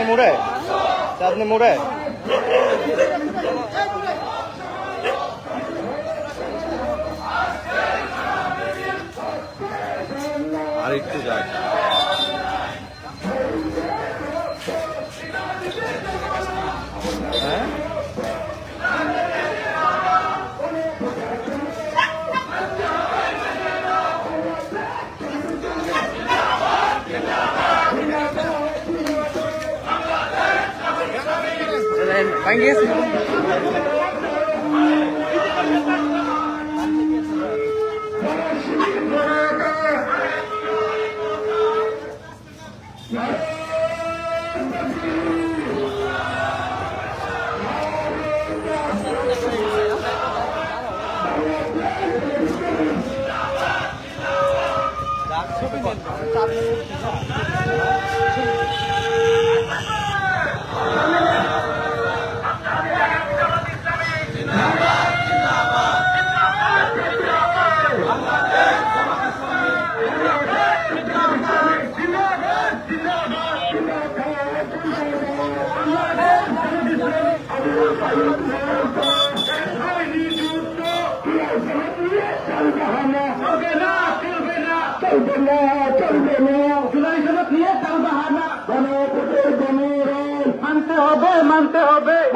মোড়ে চাঁদনি মোড়ে আর একটু যাক হ্যাঁ Panggil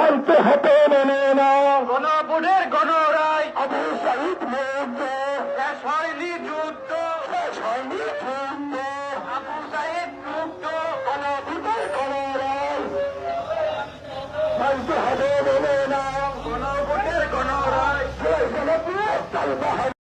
মানতে হবে মেনে না গণভোটের গণরায় আবু সাঈদ মুক্ত শেষ হয়নি যুদ্ধ আবু সাঈদ মুক্ত গণভোটের গণরায় মানতে হবে মেনে না গণভোটের গণরায়